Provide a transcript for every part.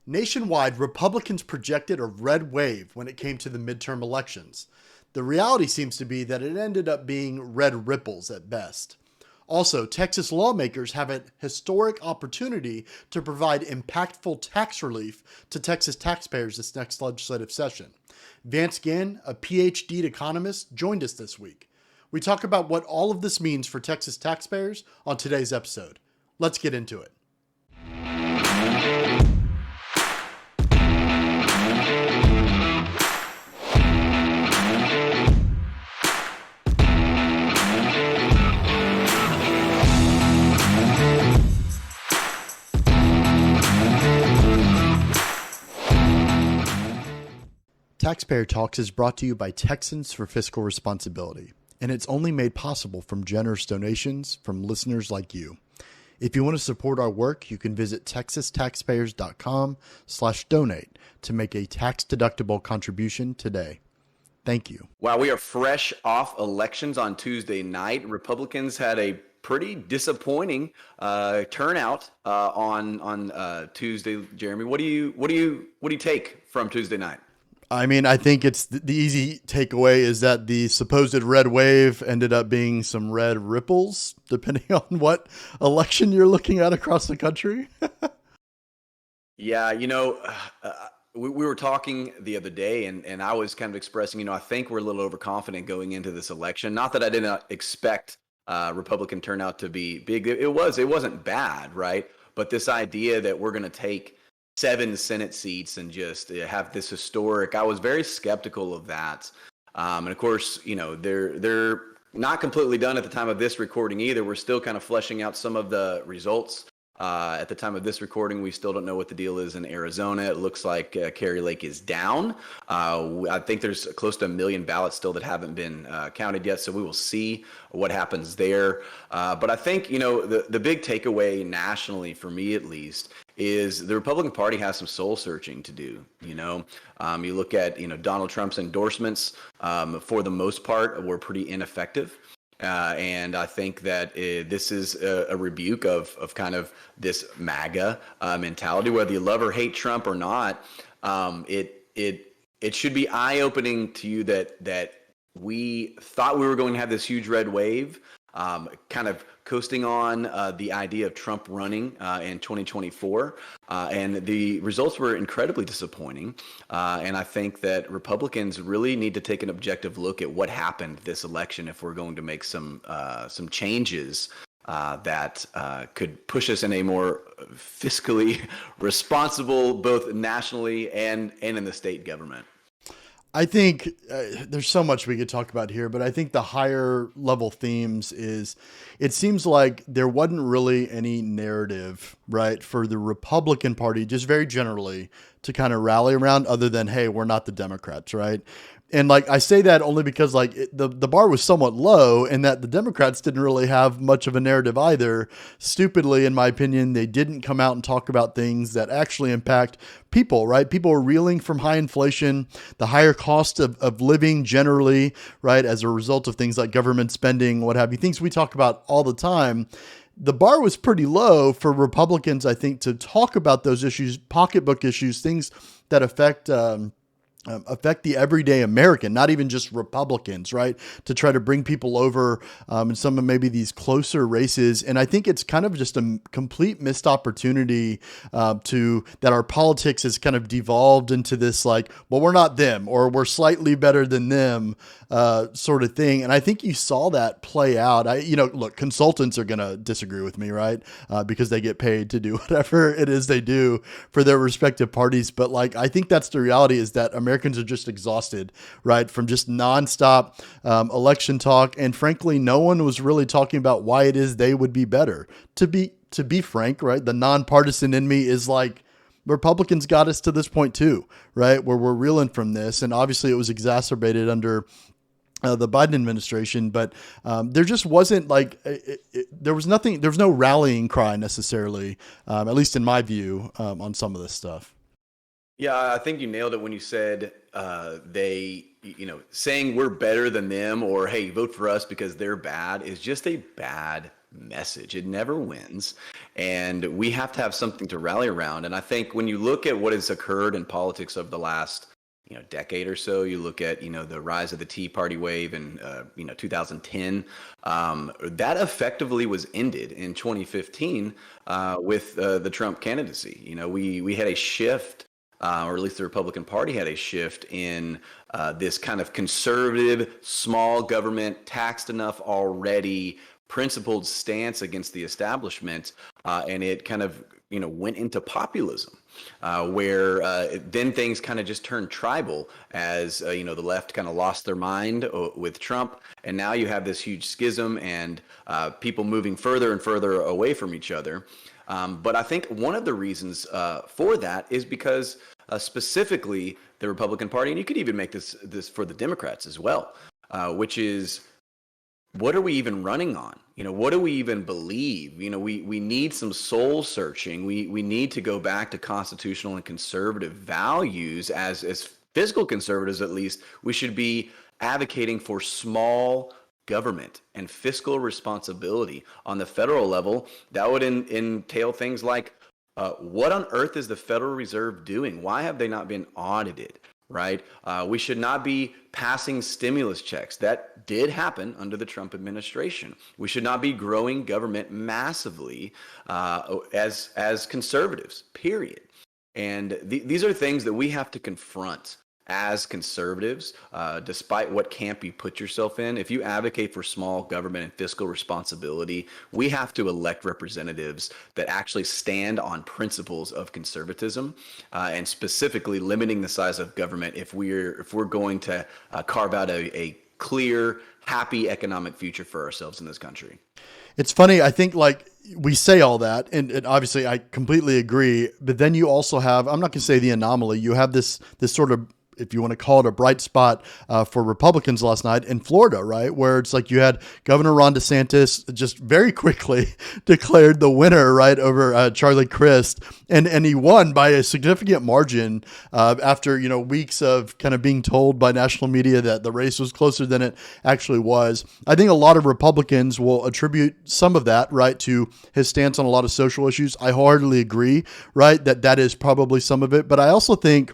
Nationwide, Republicans projected a red wave when it came to the midterm elections. The reality seems to be that it ended up being red ripples at best. Also, Texas lawmakers have a historic opportunity to provide impactful tax relief to Texas taxpayers this next legislative session. Vance Ginn, a PhD economist, joined us this week. We talk about what all of this means for Texas taxpayers on today's episode. Let's get into it. Taxpayer Talks is brought to you by Texans for Fiscal Responsibility, and it's only made possible from generous donations from listeners like you. If you want to support our work, you can visit texastaxpayers.com/donate to make a tax-deductible contribution today. Thank you. Wow, we are fresh off elections on Tuesday night. Republicans had a pretty disappointing turnout on Tuesday. Jeremy, what do you take from Tuesday night? I mean, I think it's the easy takeaway is that the supposed red wave ended up being some red ripples, depending on what election you're looking at across the country. Yeah, we were talking the other day, and I was kind of expressing, I think we're a little overconfident going into this election. Not that I didn't expect Republican turnout to be big. It wasn't bad, right? But this idea that we're going to take 7 Senate seats and just have this historic, I was very skeptical of that. And of course, they're not completely done at the time of this recording either. We're still kind of fleshing out some of the results. At the time of this recording, we still don't know what the deal is in Arizona. It looks like Kerry Lake is down. I think there's close to 1 million ballots still that haven't been counted yet, so we will see what happens there. But I think, the big takeaway nationally, for me at least, is the Republican Party has some soul searching to do. You look at, Donald Trump's endorsements, for the most part, were pretty ineffective. And I think that this is a rebuke of kind of this MAGA mentality, whether you love or hate Trump or not. It should be eye-opening to you that we thought we were going to have this huge red wave, kind of coasting on the idea of Trump running in 2024. And the results were incredibly disappointing. And I think that Republicans really need to take an objective look at what happened this election if we're going to make some changes that could push us in a more fiscally responsible, both nationally and in the state government. I think there's so much we could talk about here, but I think the higher level themes is it seems like there wasn't really any narrative, right, for the Republican Party, just very generally, to kind of rally around other than, hey, we're not the Democrats, right? And I say that only because the bar was somewhat low and that the Democrats didn't really have much of a narrative either. Stupidly, in my opinion, they didn't come out and talk about things that actually impact people, right? People are reeling from high inflation, the higher cost of living generally, right? As a result of things like government spending, what have you, things we talk about all the time. The bar was pretty low for Republicans, I think, to talk about those issues, pocketbook issues, things that affect the everyday American, not even just Republicans, right? To try to bring people over in some of maybe these closer races. And I think it's kind of just a complete missed opportunity that our politics has kind of devolved into this well, we're not them or we're slightly better than them sort of thing. And I think you saw that play out. Look, consultants are going to disagree with me, right? Because they get paid to do whatever it is they do for their respective parties. But I think that's the reality is that Americans are just exhausted, right? From just nonstop election talk. And frankly, no one was really talking about why it is they would be better. To be frank, right? The nonpartisan in me is Republicans got us to this point too, right? Where we're reeling from this. And obviously it was exacerbated under the Biden administration, but there just wasn't there was no rallying cry necessarily, at least in my view, on some of this stuff. Yeah, I think you nailed it when you said saying we're better than them or, hey, vote for us because they're bad is just a bad message. It never wins. And we have to have something to rally around. And I think when you look at what has occurred in politics over the last decade or so, you look at, the rise of the Tea Party wave in, 2010, that effectively was ended in 2015 with the Trump candidacy. We had a shift, or at least the Republican Party had a shift in this kind of conservative, small government, taxed enough already, principled stance against the establishment, and it kind of went into populism, where then things kind of just turned tribal as the left kind of lost their mind with Trump, and now you have this huge schism and people moving further and further away from each other. But I think one of the reasons for that is because specifically the Republican Party, and you could even make this for the Democrats as well, which is, what are we even running on? What do we even believe? We need some soul searching. We need to go back to constitutional and conservative values. As fiscal conservatives, at least, we should be advocating for small government and fiscal responsibility on the federal level. That would entail things like, what on earth is the Federal Reserve doing? Why have they not been audited? Right? We should not be passing stimulus checks. That did happen under the Trump administration. We should not be growing government massively as conservatives, period. And these are things that we have to confront as conservatives, despite what camp you put yourself in. If you advocate for small government and fiscal responsibility, we have to elect representatives that actually stand on principles of conservatism, and specifically limiting the size of government if we're going to carve out a clear, happy economic future for ourselves in this country. It's funny. I think we say all that, and obviously I completely agree. But then you also have, I'm not going to say the anomaly. You have this sort of, if you want to call it, a bright spot for Republicans last night in Florida, right? Where it's like you had Governor Ron DeSantis just very quickly declared the winner, right, over Charlie Crist. And he won by a significant margin after, weeks of kind of being told by national media that the race was closer than it actually was. I think a lot of Republicans will attribute some of that, right, to his stance on a lot of social issues. I wholeheartedly agree, right, that is probably some of it. But I also think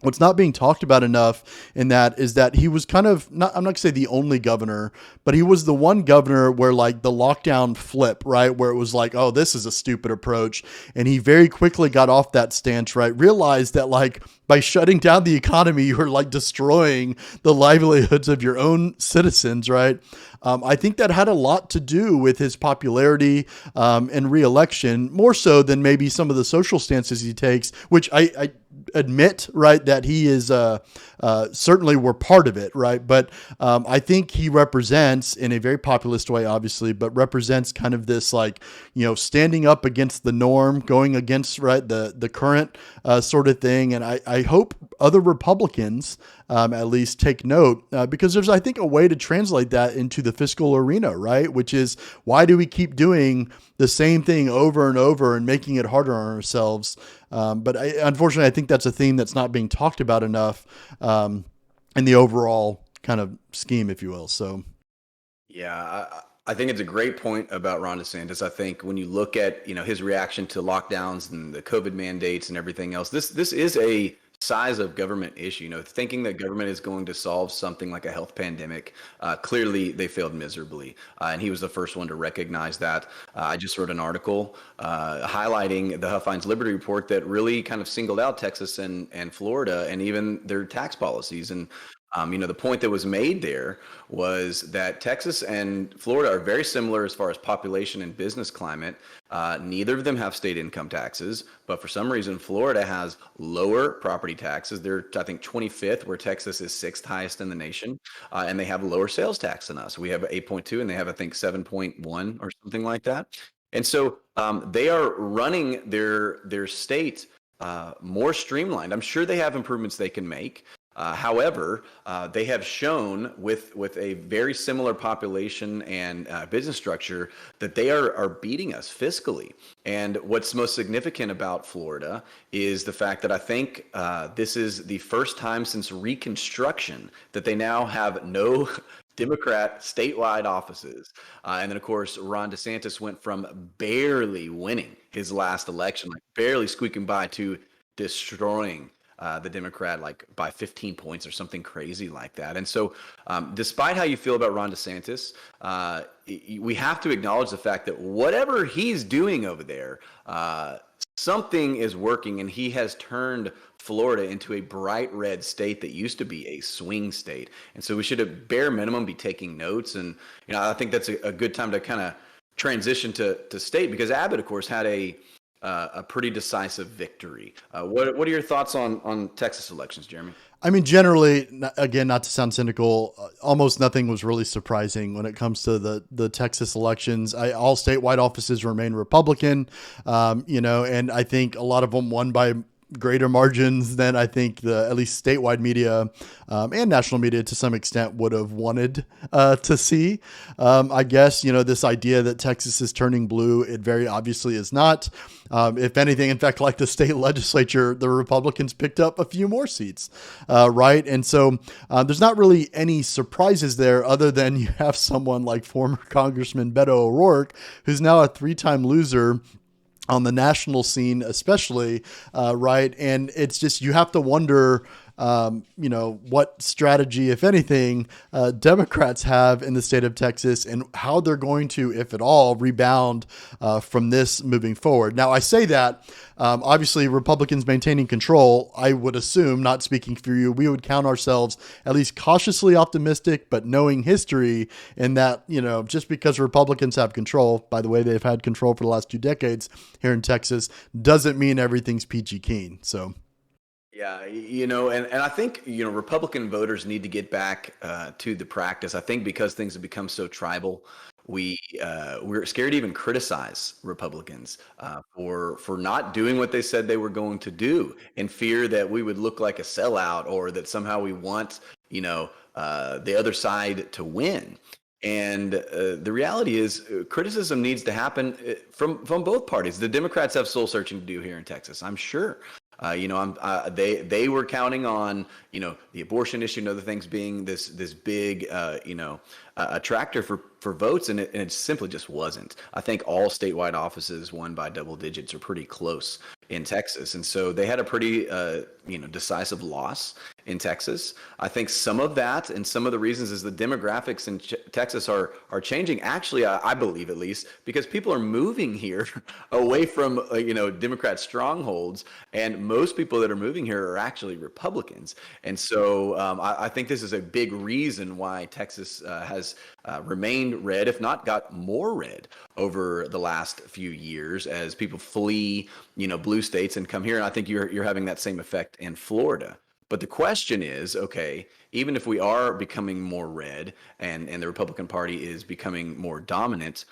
what's not being talked about enough in that is that he was kind of not, I'm not gonna say the only governor, but he was the one governor where the lockdown flip, right? Where it was like, oh, this is a stupid approach. And he very quickly got off that stance, right? Realized that by shutting down the economy, you were destroying the livelihoods of your own citizens, right? I think that had a lot to do with his popularity and reelection, more so than maybe some of the social stances he takes, which I admit, right, that he is certainly were part of it, right? But I think he represents, in a very populist way, obviously, but represents kind of this standing up against the norm, going against, right, the current sort of thing. And I hope other Republicans at least take note, because there's, I think, a way to translate that into the fiscal arena, right? Which is, why do we keep doing the same thing over and over and making it harder on ourselves? But unfortunately, I think that's a theme that's not being talked about enough in the overall kind of scheme, if you will. So, yeah, I think it's a great point about Ron DeSantis. I think when you look at his reaction to lockdowns and the COVID mandates and everything else, this is a size of government issue. Thinking that government is going to solve something like a health pandemic, clearly they failed miserably. And he was the first one to recognize that. I just wrote an article highlighting the Huff-Hines Liberty Report that really kind of singled out Texas and Florida and even their tax policies. And the point that was made there was that Texas and Florida are very similar as far as population and business climate. Neither of them have state income taxes, but for some reason, Florida has lower property taxes. They're, I think, 25th, where Texas is 6th highest in the nation, and they have a lower sales tax than us. We have 8.2, and they have, I think, 7.1 or something like that. And so they are running their state more streamlined. I'm sure they have improvements they can make. However, they have shown with a very similar population and business structure that they are beating us fiscally. And what's most significant about Florida is the fact that I think this is the first time since Reconstruction that they now have no Democrat statewide offices. And then, of course, Ron DeSantis went from barely winning his last election, like barely squeaking by, to destroying the Democrat like by 15 points or something crazy like that. And so, despite how you feel about Ron DeSantis, we have to acknowledge the fact that whatever he's doing over there, something is working, and he has turned Florida into a bright red state that used to be a swing state. And so we should at bare minimum be taking notes. And, I think that's a good time to kind of transition to state, because Abbott, of course, had a pretty decisive victory. What are your thoughts on Texas elections, Jeremy? I mean, generally, again, not to sound cynical, almost nothing was really surprising when it comes to the Texas elections. All statewide offices remain Republican, and I think a lot of them won by greater margins than I think at least statewide media and national media to some extent would have wanted to see. I guess, this idea that Texas is turning blue, it very obviously is not. If anything, in fact, like the state legislature, the Republicans picked up a few more seats, right? And so there's not really any surprises there other than you have someone like former Congressman Beto O'Rourke, who's now a 3-time loser on the national scene, especially, right? And it's just, you have to wonder, what strategy, if anything, Democrats have in the state of Texas and how they're going to, if at all, rebound from this moving forward. Now, I say that, obviously, Republicans maintaining control, I would assume, not speaking for you, we would count ourselves at least cautiously optimistic, but knowing history in that, just because Republicans have control, by the way, they've had control for the last 2 decades here in Texas, doesn't mean everything's peachy keen. So. Yeah, and I think, Republican voters need to get back to the practice. I think because things have become so tribal, we're scared to even criticize Republicans for not doing what they said they were going to do, in fear that we would look like a sellout, or that somehow we want, the other side to win. And the reality is, criticism needs to happen from both parties. The Democrats have soul searching to do here in Texas, I'm sure. They were counting on, the abortion issue and other things being this big, attractor for votes, and it simply just wasn't. I think all statewide offices won by double digits or pretty close in Texas, and so they had a pretty, decisive loss in Texas. I think some of that and some of the reasons is the demographics in Texas are changing. Actually, I believe, at least, because people are moving here away from Democrat strongholds, and most people that are moving here are actually Republicans. And so I think this is a big reason why Texas has remained red, if not got more red, over the last few years as people flee blue states and come here. And I think you're having that same effect in Florida. But the question is, okay, even if we are becoming more red and the Republican Party is becoming more dominant,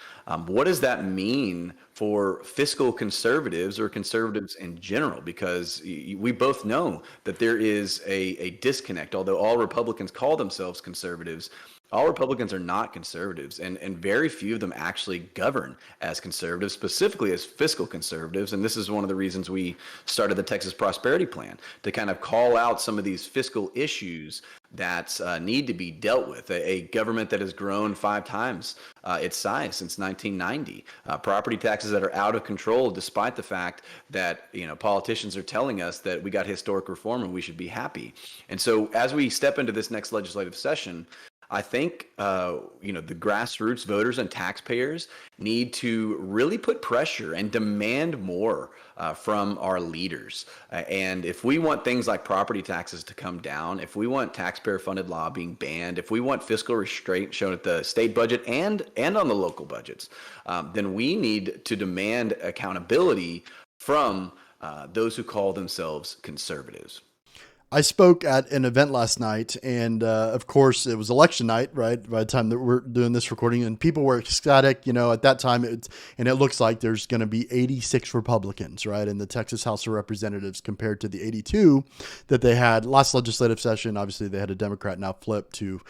what does that mean for fiscal conservatives or conservatives in general? Because we both know that there is a disconnect. Although all Republicans call themselves conservatives, all Republicans are not conservatives, and very few of them actually govern as conservatives, specifically as fiscal conservatives. And this is one of the reasons we started the Texas Prosperity Plan, to kind of call out some of these fiscal issues that need to be dealt with. A government that has grown 5 times its size since 1990, property taxes that are out of control, despite the fact that politicians are telling us that we got historic reform and we should be happy. And so as we step into this next legislative session, I think, the grassroots voters and taxpayers need to really put pressure and demand more from our leaders. And if we want things like property taxes to come down, if we want taxpayer-funded lobbying banned, if we want fiscal restraint shown at the state budget and on the local budgets, then we need to demand accountability from those who call themselves conservatives. I spoke at an event last night, and of course it was election night, right? By the time that we're doing this recording, and people were ecstatic, at that time, and it looks like there's going to be 86 Republicans, right, in the Texas House of Representatives compared to the 82 that they had last legislative session. Obviously, they had a Democrat now flip to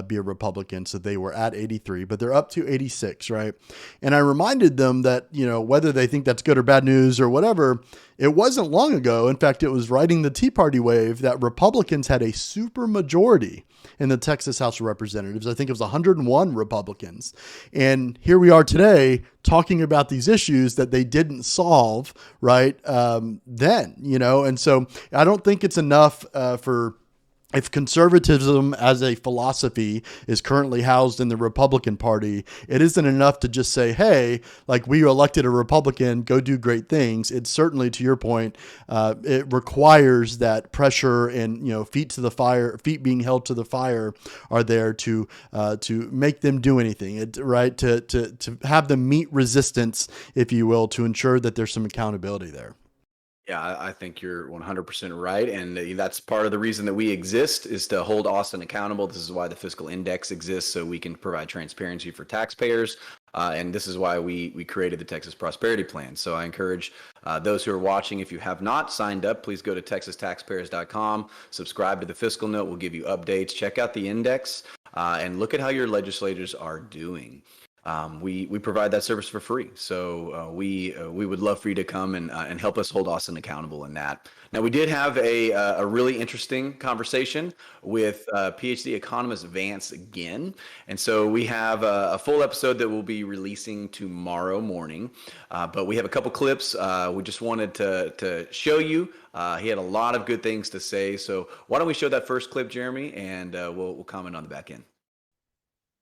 be a Republican, so they were at 83, but they're up to 86, right? And I reminded them that, whether they think that's good or bad news or whatever, It wasn't long ago, in fact, it was riding the Tea Party wave, that Republicans had a super majority in the Texas House of Representatives. I think it was 101 Republicans. And here we are today talking about these issues that they didn't solve, right? Then, and so I don't think it's enough for if conservatism as a philosophy is currently housed in the Republican Party, it isn't enough to just say, hey, like, we elected a Republican, go do great things. It's certainly, to your point, it requires that pressure and, feet to the fire, feet being held to the fire are there to make them do anything, right? To have them meet resistance, if you will, to ensure that there's some accountability there. Yeah, I think you're 100% right. And that's part of the reason that we exist, is to hold Austin accountable. This is why the fiscal index exists, so we can provide transparency for taxpayers. And this is why we created the Texas Prosperity Plan. So I encourage those who are watching, if you have not signed up, please go to texastaxpayers.com, subscribe to the Fiscal Note. We'll give you updates. Check out the index and look at how your legislators are doing. We provide that service for free. So we would love for you to come and help us hold Austin accountable in that. Now, we did have a really interesting conversation with PhD economist Vance Ginn. And so we have a full episode that we'll be releasing tomorrow morning. But we have a couple clips we just wanted to show you. He had a lot of good things to say. So why don't we show that first clip, Jeremy, and we'll comment on the back end.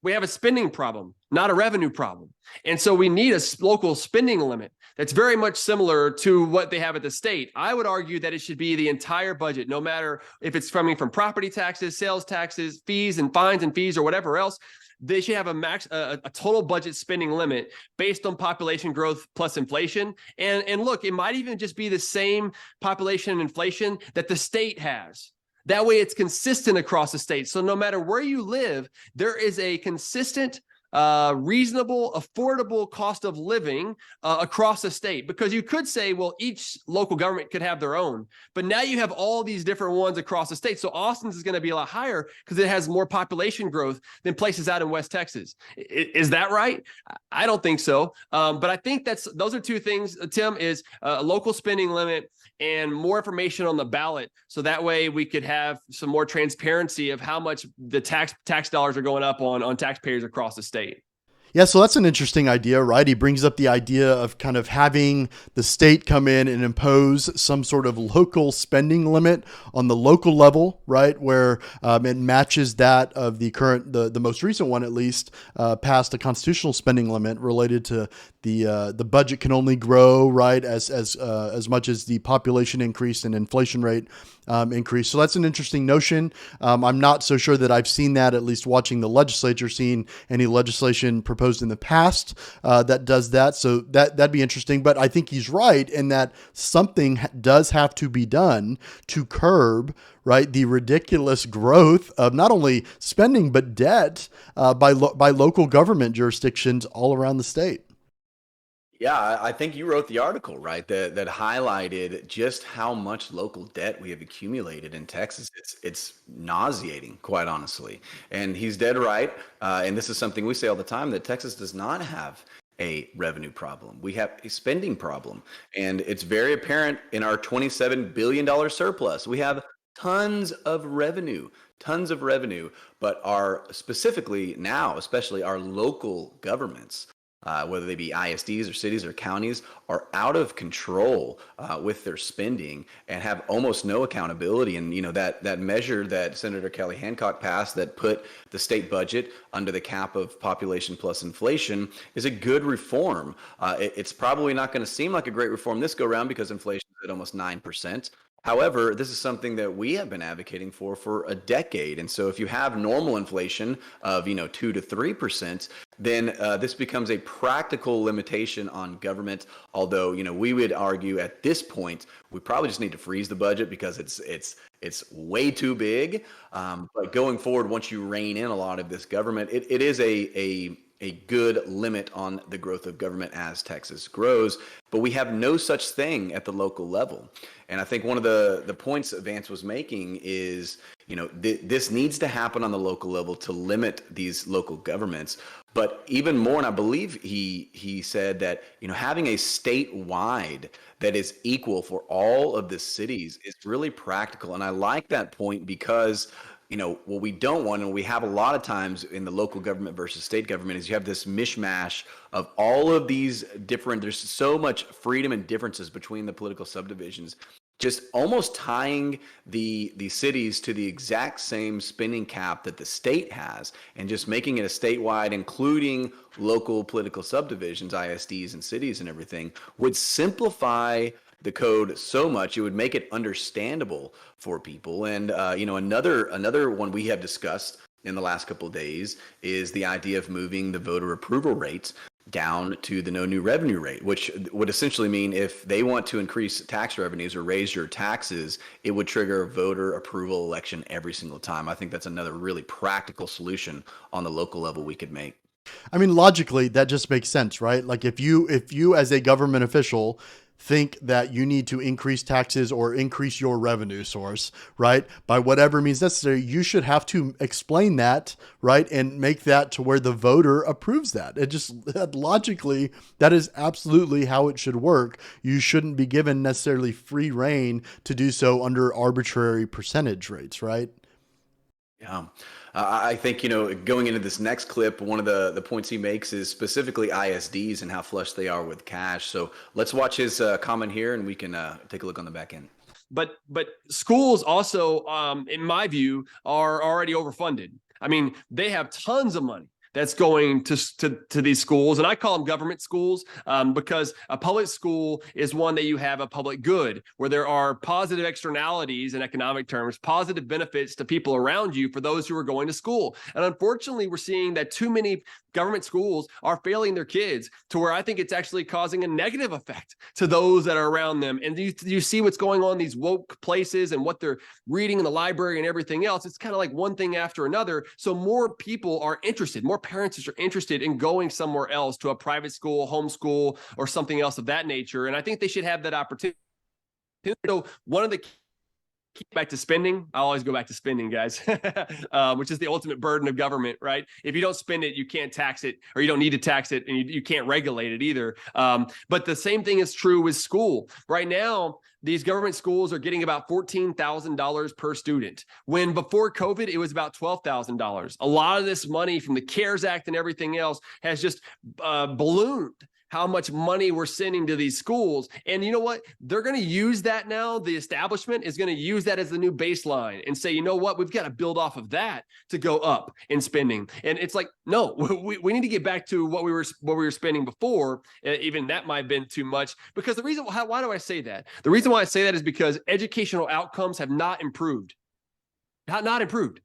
We have a spending problem, not a revenue problem. And so we need a local spending limit that's very much similar to what they have at the state. I would argue that it should be the entire budget, no matter if it's coming from property taxes, sales taxes, fees and fines and fees, or whatever else. They should have a total budget spending limit based on population growth plus inflation. And look, it might even just be the same population and inflation that the state has. That way it's consistent across the state. So no matter where you live, there is a consistent, reasonable, affordable cost of living across the state. Because you could say, well, each local government could have their own. But now you have all these different ones across the state. So Austin's is going to be a lot higher because it has more population growth than places out in West Texas. Is that right? I don't think so. But I think those are two things, Tim, is a local spending limit and more information on the ballot. So that way we could have some more transparency of how much the tax dollars are going up on taxpayers across the state. Yeah, so that's an interesting idea, right? He brings up the idea of kind of having the state come in and impose some sort of local spending limit on the local level, right? Where it matches that of the current, the most recent one at least, passed a constitutional spending limit related to the budget can only grow, right, as much as the population increase and inflation rate increase. So that's an interesting notion. I'm not so sure that I've seen that, at least watching the legislature, seen any legislation proposed in the past that does that. So that'd be interesting. But I think he's right in that something does have to be done to curb, right, the ridiculous growth of not only spending but debt by local government jurisdictions all around the state. Yeah, I think you wrote the article, right, that highlighted just how much local debt we have accumulated in Texas. It's nauseating, quite honestly. And he's dead right. And this is something we say all the time, that Texas does not have a revenue problem. We have a spending problem. And it's very apparent in our $27 billion surplus. We have tons of revenue, but specifically now, especially our local governments, whether they be ISDs or cities or counties, are out of control with their spending and have almost no accountability. And that measure that Senator Kelly Hancock passed that put the state budget under the cap of population plus inflation is a good reform. It's probably not going to seem like a great reform this go round because inflation is at almost 9%. However, this is something that we have been advocating for a decade. And so if you have normal inflation of 2 to 3%, then this becomes a practical limitation on government. Although, we would argue at this point, we probably just need to freeze the budget because it's way too big. But going forward, once you rein in a lot of this government, it is a a good limit on the growth of government as Texas grows, but we have no such thing at the local level. And I think one of the points that Vance was making is, this needs to happen on the local level to limit these local governments. But even more, and I believe he said that, having a statewide that is equal for all of the cities is really practical. And I like that point because what we don't want, and we have a lot of times in the local government versus state government, is you have this mishmash of all of these different, there's so much freedom and differences between the political subdivisions, just almost tying the cities to the exact same spending cap that the state has, and just making it a statewide, including local political subdivisions, ISDs and cities and everything, would simplify the code so much. It would make it understandable for people. And another one we have discussed in the last couple of days is the idea of moving the voter approval rates down to the no new revenue rate, which would essentially mean if they want to increase tax revenues or raise your taxes, it would trigger a voter approval election every single time. I think that's another really practical solution on the local level we could make. I mean, logically, that just makes sense, right? Like if you as a government official think that you need to increase taxes or increase your revenue source, right, by whatever means necessary, you should have to explain that, right, and make that to where the voter approves that. Logically, that is absolutely how it should work. You shouldn't be given necessarily free reign to do so under arbitrary percentage rates, right? Yeah. I think, going into this next clip, one of the points he makes is specifically ISDs and how flush they are with cash. So let's watch his comment here, and we can take a look on the back end. But schools also, in my view, are already overfunded. I mean, they have tons of money that's going to these schools. And I call them government schools because a public school is one that you have a public good, where there are positive externalities in economic terms, positive benefits to people around you for those who are going to school. And unfortunately, we're seeing that too many government schools are failing their kids to where I think it's actually causing a negative effect to those that are around them. And you see what's going on in these woke places and what they're reading in the library and everything else. It's kind of like one thing after another. So more people are interested, more parents are interested in going somewhere else to a private school, homeschool, or something else of that nature. And I think they should have that opportunity. So one of the back to spending. I'll always go back to spending, guys, which is the ultimate burden of government, right? If you don't spend it, you can't tax it, or you don't need to tax it, and you can't regulate it either. But the same thing is true with school. Right now, these government schools are getting about $14,000 per student, when before COVID, it was about $12,000. A lot of this money from the CARES Act and everything else has just ballooned how much money we're sending to these schools. And you know what? They're going to use that now. The establishment is going to use that as the new baseline and say, you know what? We've got to build off of that to go up in spending. And it's like, no, we need to get back to what we were spending before. Even that might have been too much, because why do I say that? The reason why I say that is because educational outcomes have not improved. Not improved.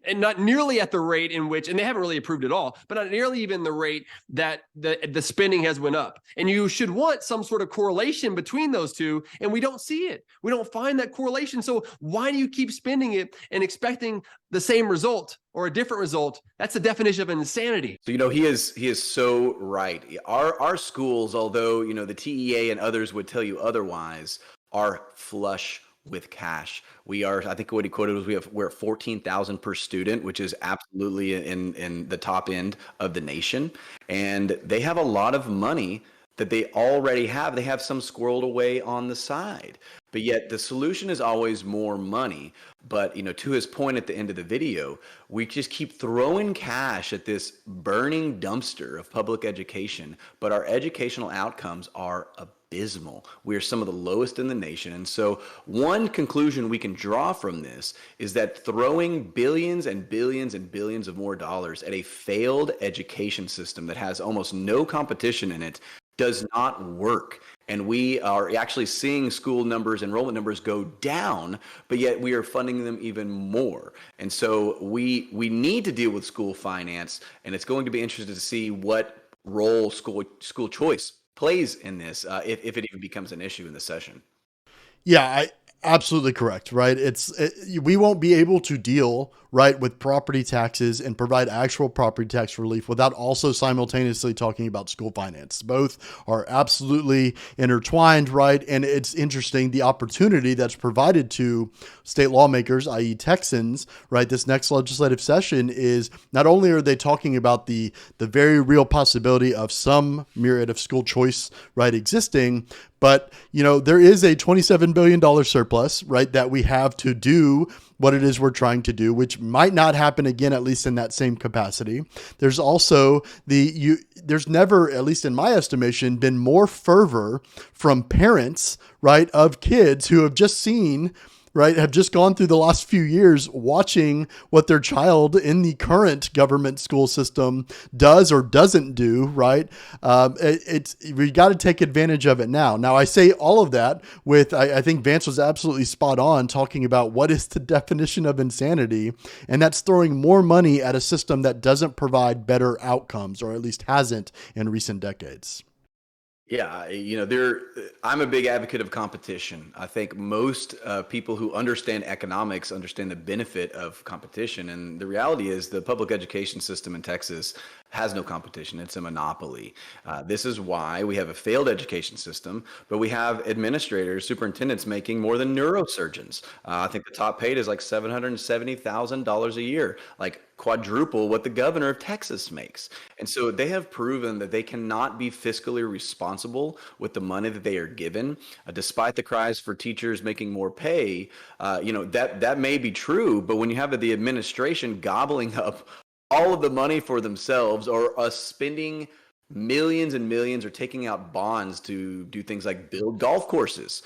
And not nearly at the rate in which, and they haven't really improved at all, but not nearly even the rate that the spending has went up. And you should want some sort of correlation between those two, and we don't see it. We don't find that correlation. So why do you keep spending it and expecting the same result or a different result? That's the definition of insanity. So, he is so right. Our schools, although, the TEA and others would tell you otherwise, are flush with cash. We are, I think what he quoted was we're at 14,000 per student, which is absolutely in the top end of the nation. And they have a lot of money that they already have. They have some squirreled away on the side. But yet the solution is always more money. But, to his point at the end of the video, we just keep throwing cash at this burning dumpster of public education, but our educational outcomes are abysmal. We are some of the lowest in the nation. And so one conclusion we can draw from this is that throwing billions and billions and billions of more dollars at a failed education system that has almost no competition in it does not work. And we are actually seeing school numbers, enrollment numbers go down, but yet we are funding them even more. And so we need to deal with school finance, and it's going to be interesting to see what role school choice plays in this, if it even becomes an issue in the session. Yeah, absolutely correct, right? We won't be able to deal right, with property taxes and provide actual property tax relief without also simultaneously talking about school finance. Both are absolutely intertwined, right? And it's interesting, the opportunity that's provided to state lawmakers, i.e. Texans, right, this next legislative session is not only are they talking about the very real possibility of some myriad of school choice, right, existing, but, there is a $27 billion surplus, right, that we have to do what it is we're trying to do, which might not happen again, at least in that same capacity. There's also there's never, at least in my estimation, been more fervor from parents, right, of kids who have just seen, right, have just gone through the last few years watching what their child in the current government school system does or doesn't do, right? We got to take advantage of it now. Now, I say all of that with, I think Vance was absolutely spot on talking about what is the definition of insanity, and that's throwing more money at a system that doesn't provide better outcomes, or at least hasn't in recent decades. Yeah, I'm a big advocate of competition. I think most people who understand economics understand the benefit of competition. And the reality is the public education system in Texas has no competition. It's a monopoly. This is why we have a failed education system, but we have administrators, superintendents making more than neurosurgeons. I think the top paid is like $770,000 a year, like quadruple what the governor of Texas makes. And so they have proven that they cannot be fiscally responsible with the money that they are given, despite the cries for teachers making more pay. That may be true, but when you have the administration gobbling up all of the money for themselves, or us spending millions and millions, or taking out bonds to do things like build golf courses,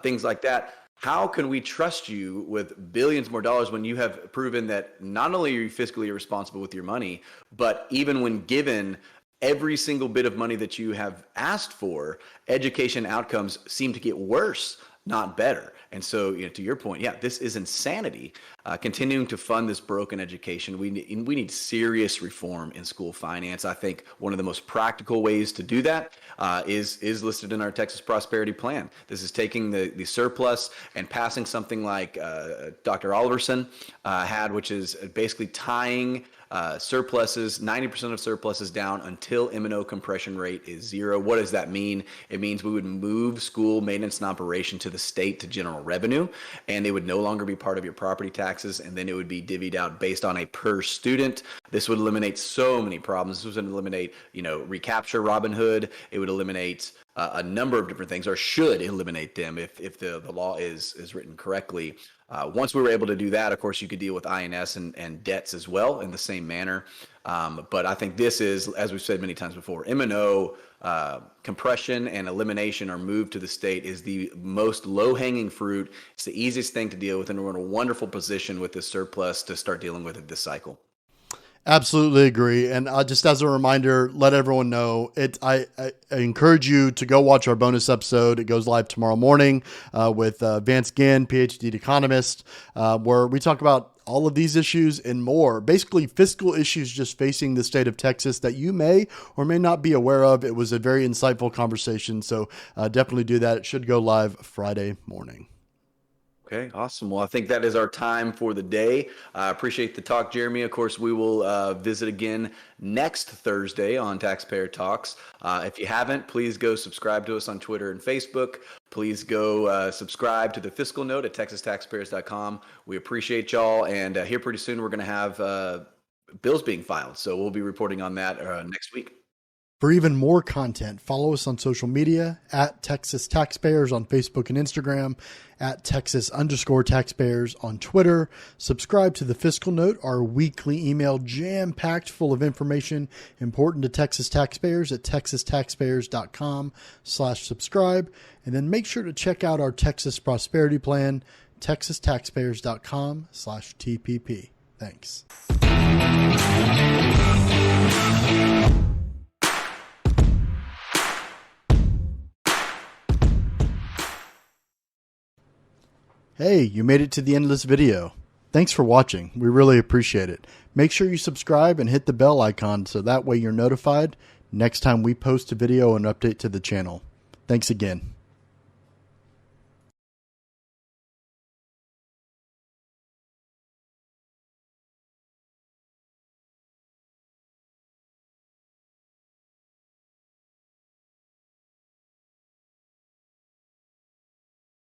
things like that, how can we trust you with billions more dollars when you have proven that not only are you fiscally responsible with your money, but even when given every single bit of money that you have asked for, education outcomes seem to get worse, not better. And so, to your point, yeah, this is insanity. Continuing to fund this broken education, we need serious reform in school finance. I think one of the most practical ways to do that is listed in our Texas Prosperity Plan. This is taking the surplus and passing something like Dr. Oliverson had, which is basically tying surpluses, 90% of surpluses down until M&O compression rate is zero. What does that mean? It means we would move school maintenance and operation to the state, to general revenue, and they would no longer be part of your property taxes, and then it would be divvied out based on a per student. This would eliminate so many problems. This would eliminate, recapture Robin Hood. It would eliminate a number of different things, or should eliminate them if the law is written correctly. Once we were able to do that, of course, you could deal with INS and debts as well in the same manner. But I think this is, as we've said many times before, M&O compression and elimination, or move to the state, is the most low-hanging fruit. It's the easiest thing to deal with, and we're in a wonderful position with this surplus to start dealing with it this cycle. Absolutely agree. And just as a reminder, let everyone know, I encourage you to go watch our bonus episode. It goes live tomorrow morning with Vance Ginn, PhD economist, where we talk about all of these issues and more, basically fiscal issues just facing the state of Texas that you may or may not be aware of. It was a very insightful conversation. So definitely do that. It should go live Friday morning. Okay, awesome. Well, I think that is our time for the day. I appreciate the talk, Jeremy. Of course, we will visit again next Thursday on Taxpayer Talks. If you haven't, please go subscribe to us on Twitter and Facebook. Please go subscribe to the Fiscal Note at texastaxpayers.com. We appreciate y'all. And here pretty soon, we're going to have bills being filed. So we'll be reporting on that next week. For even more content, follow us on social media at Texas Taxpayers on Facebook and Instagram, at Texas_Taxpayers on Twitter. Subscribe to the Fiscal Note, our weekly email jam-packed full of information important to Texas taxpayers at texastaxpayers.com/subscribe. And then make sure to check out our Texas Prosperity Plan, texastaxpayers.com/TPP. Thanks. Hey, you made it to the end of this video. Thanks for watching. We really appreciate it. Make sure you subscribe and hit the bell icon so that way you're notified next time we post a video and update to the channel. Thanks again.